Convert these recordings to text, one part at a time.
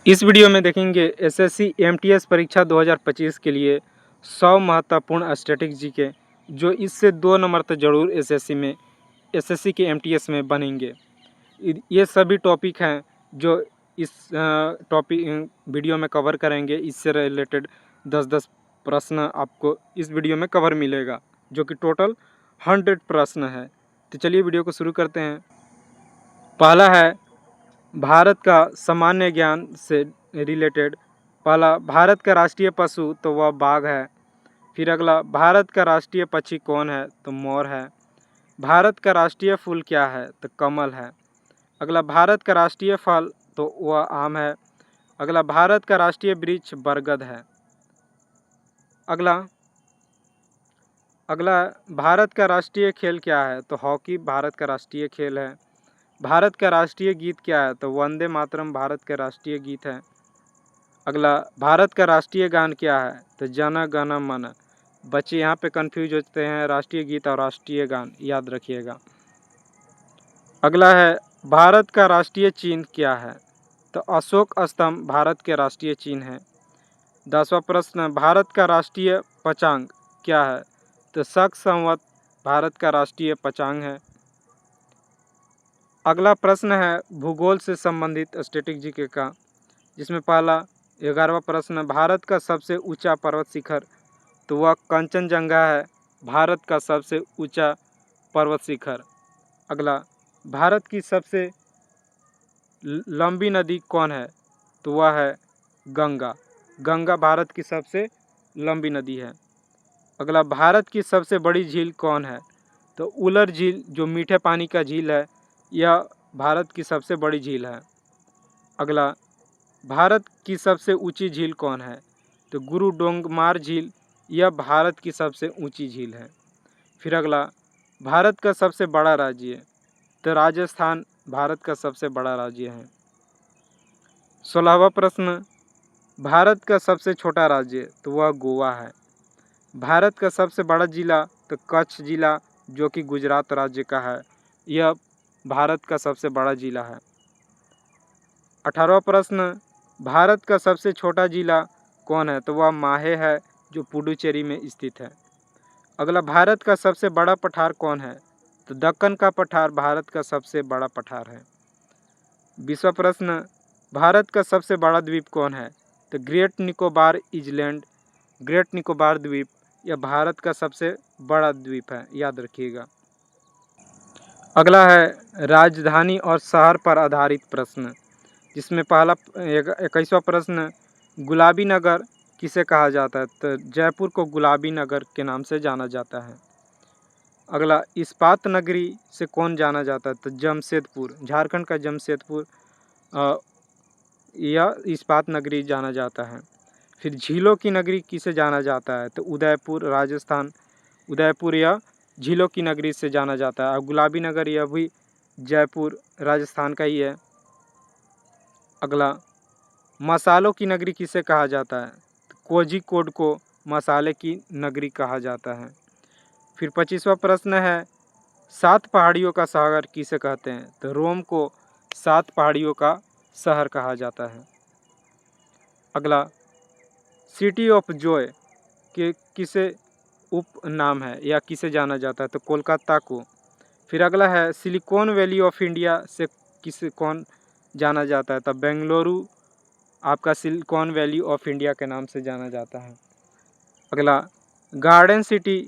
इस वीडियो में देखेंगे एसएससी एमटीएस परीक्षा 2025 के लिए 100 महत्वपूर्ण स्टैटिक जीके जो इससे 2 नंबर तक जरूर एसएससी के एमटीएस में बनेंगे। ये सभी टॉपिक हैं जो इस टॉपिक वीडियो में कवर करेंगे। इससे रिलेटेड 10-10 प्रश्न आपको इस वीडियो में कवर मिलेगा, जो कि टोटल 100 प्रश्न है। तो चलिए वीडियो को शुरू करते हैं। पहला है भारत का सामान्य ज्ञान से रिलेटेड। पहला, भारत का राष्ट्रीय पशु तो वह बाघ है। फिर अगला, भारत का राष्ट्रीय पक्षी कौन है तो मोर है। भारत का राष्ट्रीय फूल क्या है तो कमल है। अगला, भारत का राष्ट्रीय फल तो वह आम है। अगला, भारत का राष्ट्रीय वृक्ष बरगद है। अगला भारत का राष्ट्रीय खेल क्या है तो हॉकी भारत का राष्ट्रीय खेल है। भारत का राष्ट्रीय गीत क्या है तो वंदे मातरम भारत का राष्ट्रीय गीत है। अगला, भारत का राष्ट्रीय गान क्या है तो जन गण मन। बच्चे यहाँ पे कंफ्यूज होते हैं राष्ट्रीय गीत और राष्ट्रीय गान, याद रखिएगा। अगला है, भारत का राष्ट्रीय चिन्ह क्या है तो अशोक स्तंभ भारत के राष्ट्रीय चिन्ह है। 10वां प्रश्न, भारत का राष्ट्रीय पंचांग क्या है तो शक संवत भारत का राष्ट्रीय पंचांग है। अगला प्रश्न है भूगोल से संबंधित स्टैटिक जीके का, जिसमें पहला 11वां प्रश्न, भारत का सबसे ऊंचा पर्वत शिखर तो वह कंचनजंगा है, भारत का सबसे ऊंचा पर्वत शिखर। अगला, भारत की सबसे लंबी नदी कौन है तो वह है गंगा। गंगा भारत की सबसे लंबी नदी है। अगला, भारत की सबसे बड़ी झील कौन है तो उलर झील जो मीठे पानी का झील है, यह भारत की सबसे बड़ी झील है। अगला, भारत की सबसे ऊंची झील कौन है तो गुरु डोंगमार झील, यह भारत की सबसे ऊंची झील है। फिर अगला, भारत का सबसे बड़ा राज्य तो राजस्थान भारत का सबसे बड़ा राज्य है। 16वां प्रश्न, भारत का सबसे छोटा राज्य तो वह गोवा है। भारत का सबसे बड़ा जिला तो कच्छ जिला जो कि गुजरात राज्य का है, यह भारत का सबसे बड़ा जिला है। 18वां प्रश्न, भारत का सबसे छोटा जिला कौन है तो वह माहे है जो पुडुचेरी में स्थित है। अगला, भारत का सबसे बड़ा पठार कौन है तो दक्कन का पठार भारत का सबसे बड़ा पठार है। 20वां प्रश्न, भारत का सबसे बड़ा द्वीप कौन है तो great Nicobar island, great Nicobar द्वीप यह भारत का सबसे बड़ा द्वीप है, याद रखिएगा। अगला है राजधानी और शहर पर आधारित प्रश्न, जिसमें पहला 21वां प्रश्न, गुलाबी नगर किसे कहा जाता है तो जयपुर को गुलाबी नगर के नाम से जाना जाता है। अगला, इस्पात नगरी से कौन जाना जाता है तो जमशेदपुर, झारखंड का जमशेदपुर यह इस्पात नगरी जाना जाता है। फिर झीलों की नगरी किसे जाना जाता है तो उदयपुर राजस्थान, उदयपुर यह झीलों की नगरी से जाना जाता है। और गुलाबी नगर यह भी जयपुर राजस्थान का ही है। अगला, मसालों की नगरी किसे कहा जाता है तो कोझिकोड को मसाले की नगरी कहा जाता है। फिर 25वां प्रश्न है, 7 पहाड़ियों का शहर किसे कहते हैं तो रोम को 7 पहाड़ियों का शहर कहा जाता है। अगला, सिटी ऑफ जॉय के किसे उपनाम है या किसे जाना जाता है तो कोलकाता को। फिर अगला है, सिलिकॉन वैली ऑफ इंडिया से किसे कौन जाना जाता है तो बेंगलुरु आपका सिलिकॉन वैली ऑफ इंडिया के नाम से जाना जाता है। अगला, गार्डन सिटी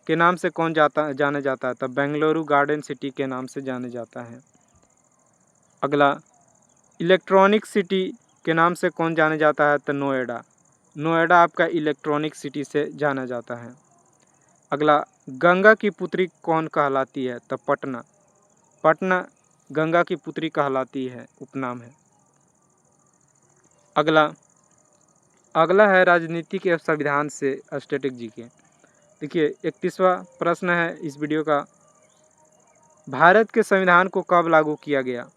के नाम से कौन जाना जाता है तो बेंगलुरु गार्डन सिटी के नाम से जाने जाता है। अगला, इलेक्ट्रॉनिक सिटी के नाम से कौन जाने जाता है तो नोएडा, नोएडा आपका इलेक्ट्रॉनिक सिटी से जाना जाता है। अगला, गंगा की पुत्री कौन कहलाती है तो पटना, पटना गंगा की पुत्री कहलाती है, उपनाम है। अगला है राजनीति के संविधान से स्टैटिक जीके। देखिए 31वां प्रश्न है इस वीडियो का, भारत के संविधान को कब लागू किया गया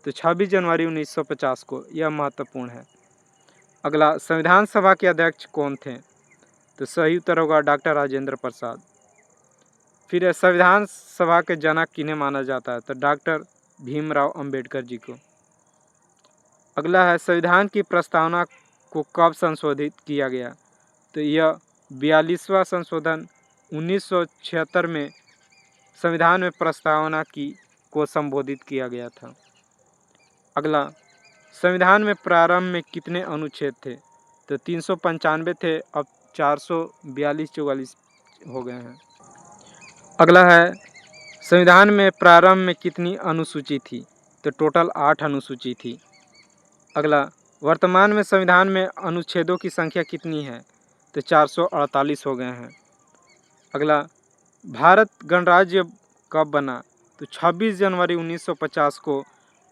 तो 26 जनवरी 1950 को, यह महत्वपूर्ण है। अगला, संविधान सभा के अध्यक्ष कौन थे तो सही उत्तर होगा डॉक्टर राजेंद्र प्रसाद। फिर संविधान सभा के जनक किन्हें माना जाता है तो डॉक्टर भीमराव अंबेडकर जी को। अगला है संविधान की प्रस्तावना को कब संशोधित किया गया? तो यह 42वां संशोधन 1976 में संविधान में प्रस्तावना को संबोधित किया गया था। अगला, संविधान में प्रारंभ में कितने अनुच्छेद थे? तो 395 थे, अब 442-44 हो गए हैं। अगला है संविधान में प्रारंभ में कितनी अनुसूची थी? तो टोटल 8 अनुसूची थी। अगला, वर्तमान में संविधान में अनुच्छेदों की संख्या कितनी है? तो 448 हो गए हैं। अगला, भारत गणराज्य कब बना? तो 26 जनवरी 1950 को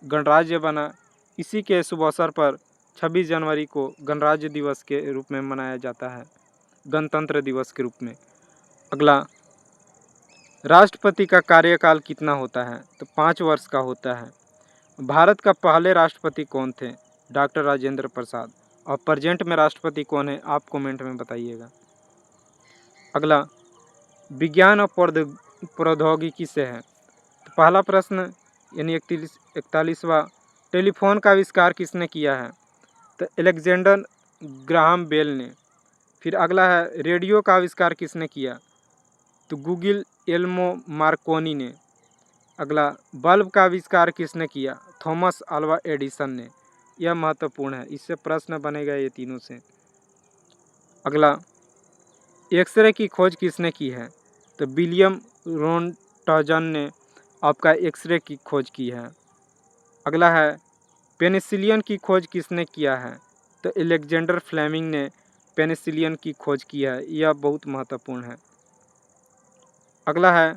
गणराज्य बना। इसी के शुभ अवसर पर 26 जनवरी को गणराज्य दिवस के रूप में मनाया जाता है, गणतंत्र दिवस के रूप में। अगला, राष्ट्रपति का कार्यकाल कितना होता है? तो 5 वर्ष का होता है। भारत का पहले राष्ट्रपति कौन थे? डॉक्टर राजेंद्र प्रसाद। और प्रेजेंट में राष्ट्रपति कौन है, आप कमेंट में बताइएगा। अगला, विज्ञान और प्रौद्योगिकी से है। तो पहला प्रश्न यानी 41वां, टेलीफोन का आविष्कार किसने किया है? तो अलेक्जेंडर ग्राहम बेल ने। फिर अगला है, रेडियो का आविष्कार किसने किया? तो गूगिल एल्मो मार्कोनी ने। अगला, बल्ब का आविष्कार किसने किया? थॉमस अल्वा एडिसन ने। यह महत्वपूर्ण है, इससे प्रश्न बनेगा ये तीनों से। अगला, एक्सरे की खोज किसने की है? तो विलियम रोंटजन ने आपका एक्सरे की खोज की है। अगला है, पेनिसिलिन की खोज किसने किया है? तो अलेक्जेंडर फ्लेमिंग ने पेनिसिलिन की खोज की है, यह बहुत महत्वपूर्ण है। अगला है,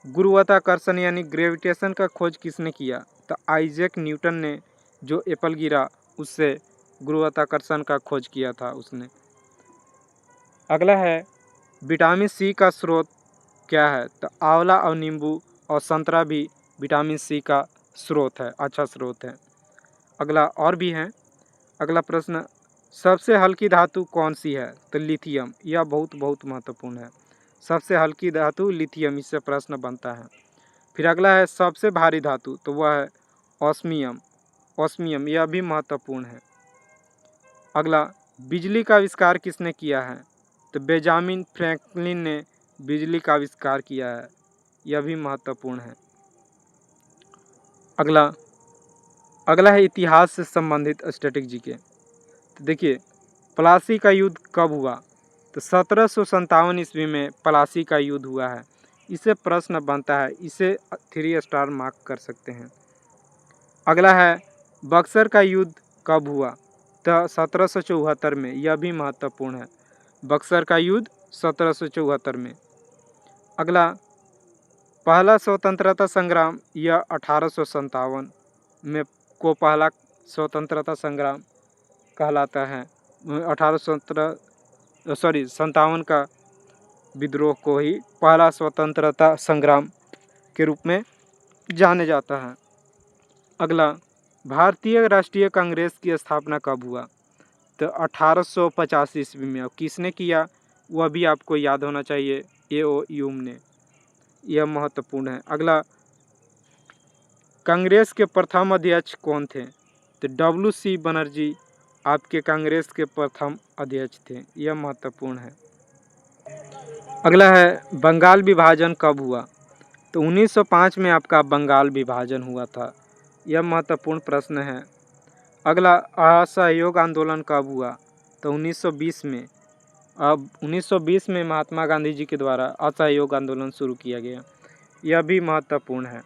गुरुत्वाकर्षण यानी ग्रेविटेशन का खोज किसने किया? तो आइजैक न्यूटन ने, जो एप्पल गिरा उससे गुरुत्वाकर्षण का खोज किया था उसने। अगला है, विटामिन सी का स्रोत क्या है? तो आंवला और नींबू और संतरा भी विटामिन सी का स्रोत है, अच्छा स्रोत है। अगला और भी है। अगला प्रश्न, सबसे हल्की धातु कौन सी है? तो लिथियम। यह बहुत महत्वपूर्ण है, सबसे हल्की धातु लिथियम, इससे प्रश्न बनता है। फिर अगला है, सबसे भारी धातु, तो वह है ऑस्मियम, यह भी महत्वपूर्ण है। अगला, बिजली का आविष्कार किसने किया है? तो बेंजामिन फ्रैंकलिन ने बिजली का आविष्कार किया है, यह भी महत्वपूर्ण है। अगला है इतिहास से संबंधित स्टैटिक जीके। तो देखिए, प्लासी का युद्ध कब हुआ? तो 1757 ईस्वी में प्लासी का युद्ध हुआ है, इससे प्रश्न बनता है, इसे 3 स्टार मार्क कर सकते हैं। अगला है, बक्सर का युद्ध कब हुआ? तो 1774 में, यह भी महत्वपूर्ण है, बक्सर का युद्ध 1774 में। अगला, पहला स्वतंत्रता संग्राम, यह 1857 में को पहला स्वतंत्रता संग्राम कहलाता है। 57 का विद्रोह को ही पहला स्वतंत्रता संग्राम के रूप में जाने जाता है। अगला, भारतीय राष्ट्रीय कांग्रेस की स्थापना कब हुआ? तो 1850 ईस्वी में। और किसने किया, वह भी आपको याद होना चाहिए, A.O. ह्यूम ने, यह महत्वपूर्ण है। अगला, कांग्रेस के प्रथम अध्यक्ष कौन थे? तो W.C. बनर्जी आपके कांग्रेस के प्रथम अध्यक्ष थे, यह महत्वपूर्ण है। अगला है, बंगाल विभाजन कब हुआ? तो 1905 में आपका बंगाल विभाजन हुआ था, यह महत्वपूर्ण प्रश्न है। अगला, असहयोग आंदोलन कब हुआ? तो 1920 में। अब 1920 में महात्मा गांधी जी के द्वारा असहयोग आंदोलन शुरू किया गया, यह भी महत्वपूर्ण है।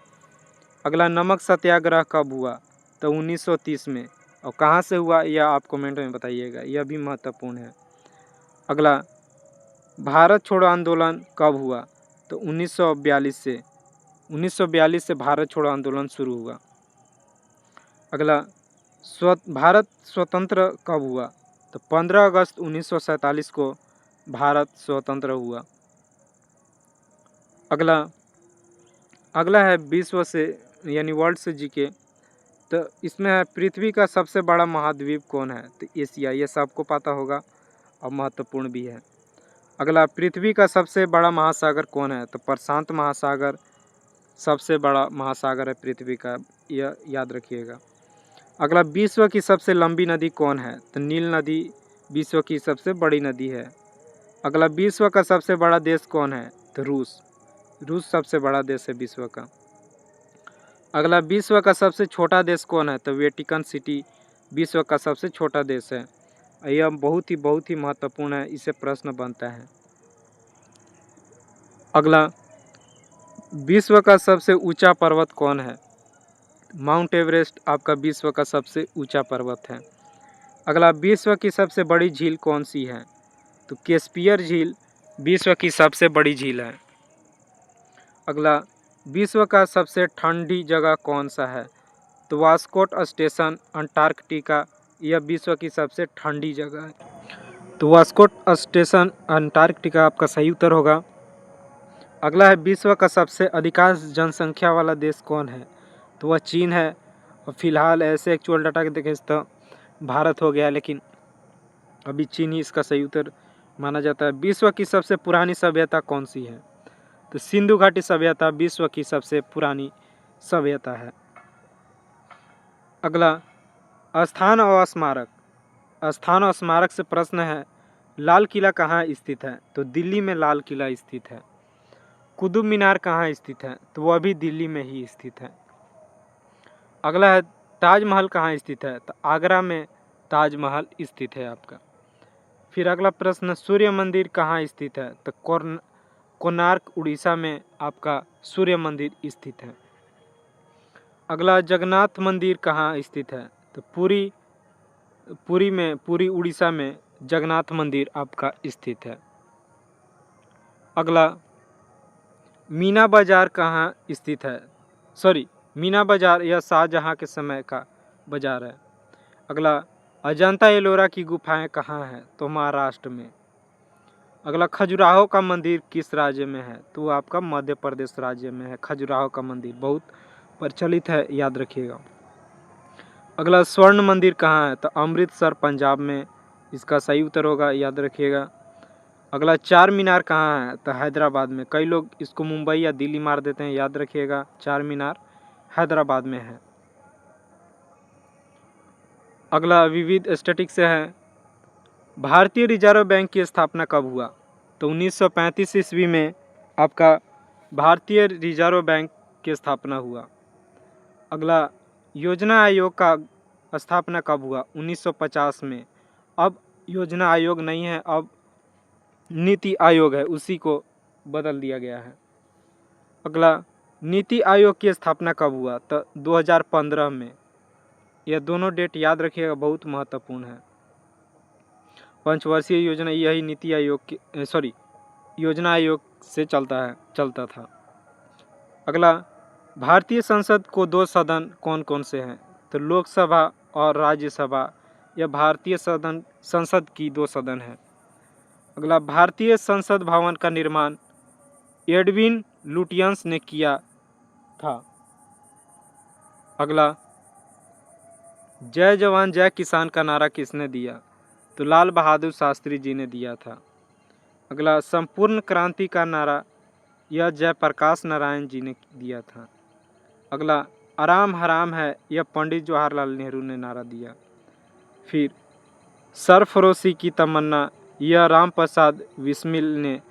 अगला, नमक सत्याग्रह कब हुआ? तो 1930 में। और कहाँ से हुआ, यह आप कमेंट में बताइएगा, यह भी महत्वपूर्ण है। अगला, भारत छोड़ो आंदोलन कब हुआ? तो 1942 से भारत छोड़ो आंदोलन शुरू हुआ। अगला, भारत स्वतंत्र कब हुआ? तो 15 अगस्त 1947 को भारत स्वतंत्र हुआ। अगला है विश्व से यानी वर्ल्ड से जीके। तो इसमें है, पृथ्वी का सबसे बड़ा महाद्वीप कौन है? तो एशिया, ये सबको पता होगा और महत्वपूर्ण भी है। अगला, पृथ्वी का सबसे बड़ा महासागर कौन है? तो प्रशांत महासागर सबसे बड़ा महासागर है पृथ्वी का, यह याद रखिएगा। अगला, विश्व की सबसे लंबी नदी कौन है? तो नील नदी विश्व की सबसे बड़ी नदी है। अगला, विश्व का सबसे बड़ा देश कौन है? तो रूस। रूस सबसे बड़ा देश है विश्व का। अगला, विश्व का सबसे छोटा देश कौन है? तो वेटिकन सिटी विश्व का सबसे छोटा देश है। यह बहुत ही महत्वपूर्ण है, इससे प्रश्न बनता है। अगला, विश्व का सबसे ऊंचा पर्वत कौन है? माउंट एवरेस्ट आपका विश्व का सबसे ऊंचा पर्वत है। अगला, विश्व की सबसे बड़ी झील कौन सी है? तो कैस्पियर झील विश्व की सबसे बड़ी झील है। अगला, विश्व का सबसे ठंडी जगह कौन सा है? तो वास्कोट स्टेशन अंटार्कटिका, यह विश्व की सबसे ठंडी जगह है। तो वास्कोट स्टेशन अंटार्कटिका आपका सही उत्तर होगा। अगला है, विश्व का सबसे अधिकांश जनसंख्या वाला देश कौन है? तो वह चीन है। और फिलहाल ऐसे एक्चुअल डाटा के देखें तो भारत हो गया, लेकिन अभी चीन ही इसका सही उत्तर माना जाता है। विश्व की सबसे पुरानी सभ्यता कौन सी है? तो सिंधु घाटी सभ्यता विश्व की सबसे पुरानी सभ्यता है। अगला, स्थान और स्मारक। स्थान और स्मारक से प्रश्न है, लाल किला कहाँ स्थित है? तो दिल्ली में लाल किला स्थित है। कुतुब मीनार कहाँ स्थित है? तो वह भी दिल्ली में ही स्थित है। अगला है, ताजमहल कहाँ स्थित है? तो आगरा में ताजमहल स्थित है आपका। फिर अगला प्रश्न, सूर्य मंदिर कहाँ स्थित है? तो कोणार्क उड़ीसा में आपका सूर्य मंदिर स्थित है। अगला, जगन्नाथ मंदिर कहाँ स्थित है? तो पुरी उड़ीसा में जगन्नाथ मंदिर आपका स्थित है। अगला, मीना बाजार कहाँ स्थित है? मीना बाजार यह शाहजहाँ के समय का बाजार है। अगला, अजंता एलोरा की गुफाएं कहाँ हैं? तो महाराष्ट्र में। अगला, खजुराहो का मंदिर किस राज्य में है? तो आपका मध्य प्रदेश राज्य में है। खजुराहो का मंदिर बहुत प्रचलित है, याद रखिएगा। अगला, स्वर्ण मंदिर कहाँ है? तो अमृतसर पंजाब में इसका सही उत्तर होगा, याद रखिएगा। अगला, चार मीनार कहाँ है? तो हैदराबाद में। कई लोग इसको मुंबई या दिल्ली मार देते हैं, याद रखिएगा चार मीनार हैदराबाद में है। अगला, विविध स्टैटिक से है, भारतीय रिजर्व बैंक की स्थापना कब हुआ? तो 1935 ईस्वी में आपका भारतीय रिजर्व बैंक की स्थापना हुआ। अगला, योजना आयोग का स्थापना कब हुआ? 1950 में। अब योजना आयोग नहीं है, अब नीति आयोग है, उसी को बदल दिया गया है। अगला, नीति आयोग की स्थापना कब हुआ? तो 2015 में। यह दोनों डेट याद रखिएगा, बहुत महत्वपूर्ण है। पंचवर्षीय योजना यही नीति आयोग की योजना आयोग से चलता था। अगला, भारतीय संसद को दो सदन कौन कौन से हैं? तो लोकसभा और राज्यसभा, यह भारतीय संसद की दो सदन है। अगला, भारतीय संसद भवन का निर्माण एडविन लुटियंस ने किया था। अगला, जय जवान जय किसान का नारा किसने दिया? तो लाल बहादुर शास्त्री जी ने दिया था। अगला, संपूर्ण क्रांति का नारा यह जयप्रकाश नारायण जी ने दिया था। अगला, आराम हराम है, यह पंडित जवाहरलाल नेहरू ने नारा दिया। फिर सरफरोशी की तमन्ना, यह राम प्रसाद बिस्मिल ने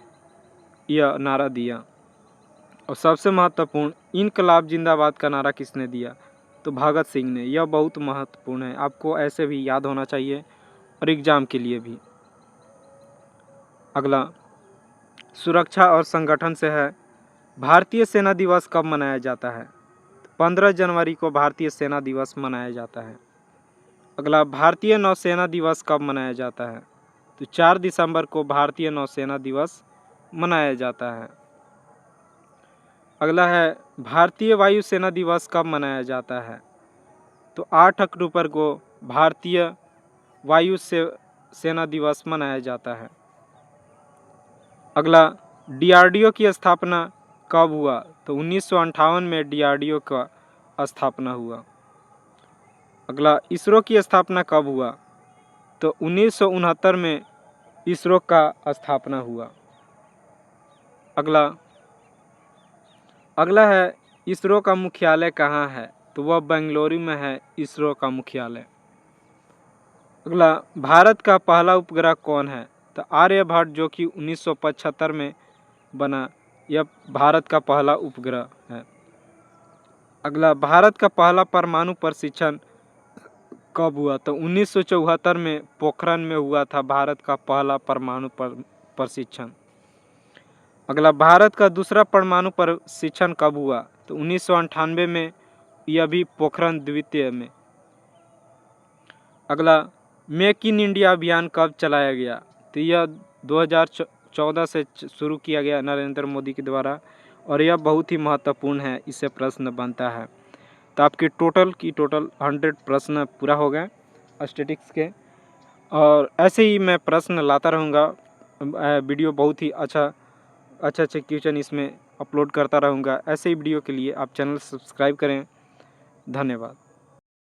यह नारा दिया। और सबसे महत्वपूर्ण, इनकलाब जिंदाबाद का नारा किसने दिया? तो भगत सिंह ने। यह बहुत महत्वपूर्ण है, आपको ऐसे भी याद होना चाहिए और एग्जाम के लिए भी। अगला, सुरक्षा और संगठन से है, भारतीय सेना दिवस कब मनाया जाता है? 15 जनवरी को भारतीय सेना दिवस मनाया जाता है। अगला, भारतीय नौसेना दिवस कब मनाया जाता है? तो 4 दिसंबर को भारतीय नौसेना दिवस मनाया जाता है। अगला है, भारतीय वायुसेना दिवस कब मनाया जाता है? तो 8 अक्टूबर को भारतीय वायु सेना दिवस मनाया जाता है। अगला, डीआरडीओ की स्थापना कब हुआ? तो 1958 में डीआरडीओ का स्थापना हुआ। अगला, इसरो की स्थापना कब हुआ? तो 1969 में इसरो का स्थापना हुआ। अगला है, इसरो का मुख्यालय कहाँ है? तो वह बेंगलुरु में है इसरो का मुख्यालय। अगला, भारत का पहला उपग्रह कौन है? तो आर्यभट्ट, जो कि 1975 में बना, यह भारत का पहला उपग्रह है। अगला, भारत का पहला परमाणु प्रशिक्षण कब हुआ? तो 1974 में पोखरण में हुआ था भारत का पहला परमाणु प्रशिक्षण। अगला, भारत का दूसरा परमाणु प्रशिक्षण कब हुआ? तो 1998 में, यह भी पोखरण द्वितीय में। अगला, मेक इन इंडिया अभियान कब चलाया गया? तो यह 2014 से शुरू किया गया नरेंद्र मोदी के द्वारा, और यह बहुत ही महत्वपूर्ण है, इससे प्रश्न बनता है। तो आपके टोटल 100 प्रश्न पूरा हो गए स्टैटिक्स के, और ऐसे ही मैं प्रश्न लाता रहूँगा। वीडियो बहुत ही अच्छे क्वेश्चन इसमें अपलोड करता रहूँगा। ऐसे ही वीडियो के लिए आप चैनल सब्सक्राइब करें। धन्यवाद।